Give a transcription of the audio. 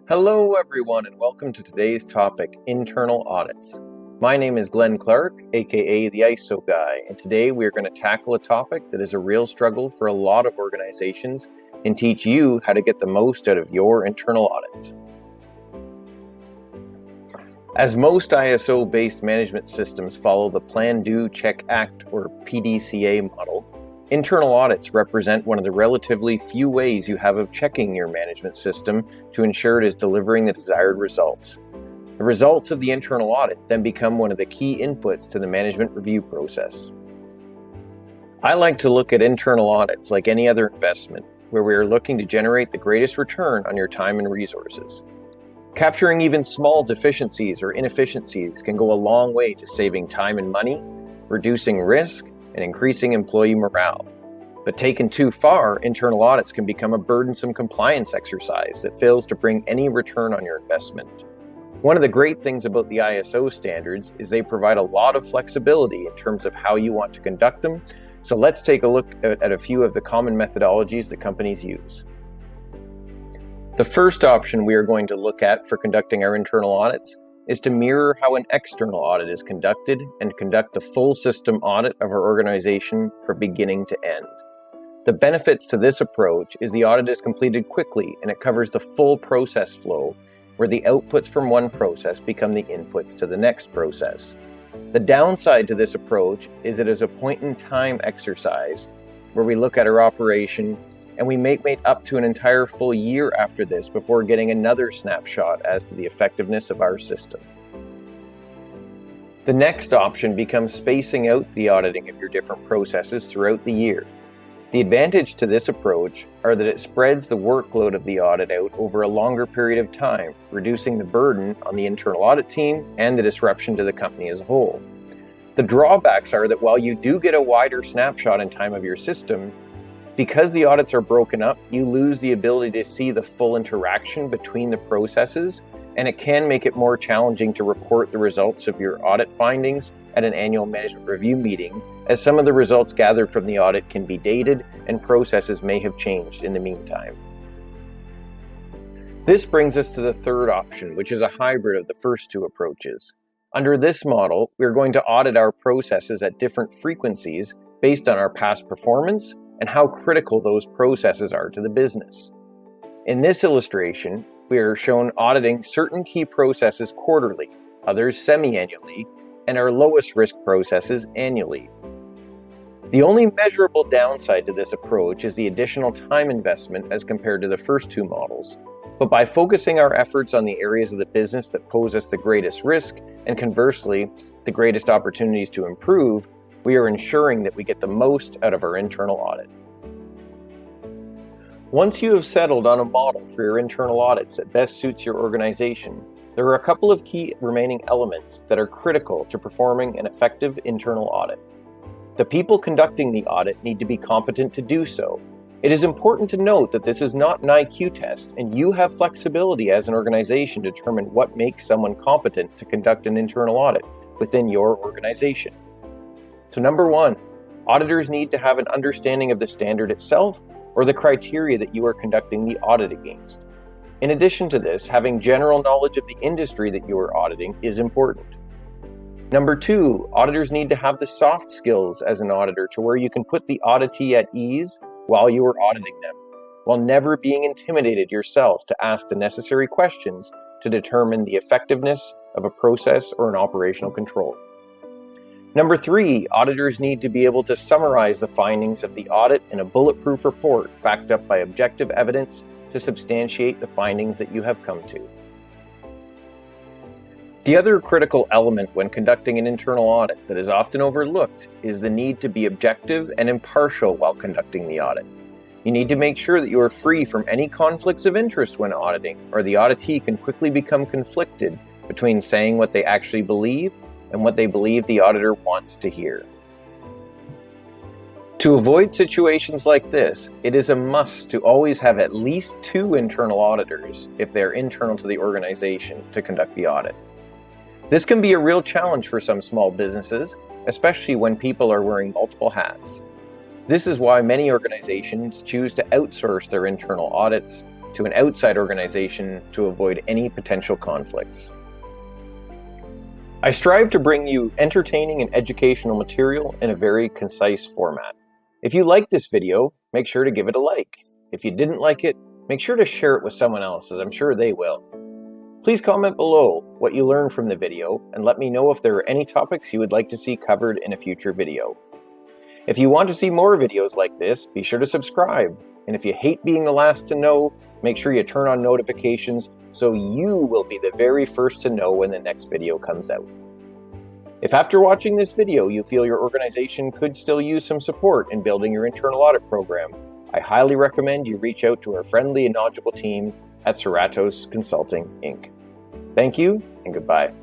Hello everyone and welcome to today's topic, Internal Audits. My name is Glen Clarke, aka the ISO Guy, and today we are going to tackle a topic that is a real struggle for a lot of organizations and teach you how to get the most out of your internal audits. As most ISO-based management systems follow the Plan, Do, Check, Act, or PDCA model, internal audits represent one of the relatively few ways you have of checking your management system to ensure it is delivering the desired results. The results of the internal audit then become one of the key inputs to the management review process. I like to look at internal audits like any other investment, where we are looking to generate the greatest return on your time and resources. Capturing even small deficiencies or inefficiencies can go a long way to saving time and money, reducing risk, and increasing employee morale. But taken too far, internal audits can become a burdensome compliance exercise that fails to bring any return on your investment. One of the great things about the ISO standards is they provide a lot of flexibility in terms of how you want to conduct them. So let's take a look at a few of the common methodologies that companies use. The first option we are going to look at for conducting our internal audits is to mirror how an external audit is conducted and conduct the full system audit of our organization from beginning to end. The benefits to this approach is the audit is completed quickly and it covers the full process flow, where the outputs from one process become the inputs to the next process. The downside to this approach is it is a point-in-time exercise where we look at our operation and we may wait up to an entire full year after this before getting another snapshot as to the effectiveness of our system. The next option becomes spacing out the auditing of your different processes throughout the year. The advantage to this approach are that it spreads the workload of the audit out over a longer period of time, reducing the burden on the internal audit team and the disruption to the company as a whole. The drawbacks are that while you do get a wider snapshot in time of your system, because the audits are broken up, you lose the ability to see the full interaction between the processes, and it can make it more challenging to report the results of your audit findings at an annual management review meeting, as some of the results gathered from the audit can be dated and processes may have changed in the meantime. This brings us to the third option, which is a hybrid of the first two approaches. Under this model, we are going to audit our processes at different frequencies based on our past performance and how critical those processes are to the business. In this illustration, we are shown auditing certain key processes quarterly, others semi-annually, and our lowest risk processes annually. The only measurable downside to this approach is the additional time investment as compared to the first two models. But by focusing our efforts on the areas of the business that pose us the greatest risk, and conversely, the greatest opportunities to improve, we are ensuring that we get the most out of our internal audit. Once you have settled on a model for your internal audits that best suits your organization, there are a couple of key remaining elements that are critical to performing an effective internal audit. The people conducting the audit need to be competent to do so. It is important to note that this is not an IQ test, and you have flexibility as an organization to determine what makes someone competent to conduct an internal audit within your organization. So number one, auditors need to have an understanding of the standard itself or the criteria that you are conducting the audit against. In addition to this, having general knowledge of the industry that you are auditing is important. Number two, auditors need to have the soft skills as an auditor to where you can put the auditee at ease while you are auditing them, while never being intimidated yourself to ask the necessary questions to determine the effectiveness of a process or an operational control. Number three, auditors need to be able to summarize the findings of the audit in a bulletproof report backed up by objective evidence to substantiate the findings that you have come to. The other critical element when conducting an internal audit that is often overlooked is the need to be objective and impartial while conducting the audit. You need to make sure that you are free from any conflicts of interest when auditing, or the auditee can quickly become conflicted between saying what they actually believe and what they believe the auditor wants to hear. To avoid situations like this, it is a must to always have at least two internal auditors, if they're internal to the organization, to conduct the audit. This can be a real challenge for some small businesses, especially when people are wearing multiple hats. This is why many organizations choose to outsource their internal audits to an outside organization to avoid any potential conflicts. I strive to bring you entertaining and educational material in a very concise format. If you liked this video, make sure to give it a like. If you didn't like it, make sure to share it with someone else, as I'm sure they will. Please comment below what you learned from the video and let me know if there are any topics you would like to see covered in a future video. If you want to see more videos like this, be sure to subscribe. And if you hate being the last to know, make sure you turn on notifications so you will be the very first to know when the next video comes out. If after watching this video you feel your organization could still use some support in building your internal audit program, I highly recommend you reach out to our friendly and knowledgeable team at Seratos Consulting Inc. Thank you and goodbye.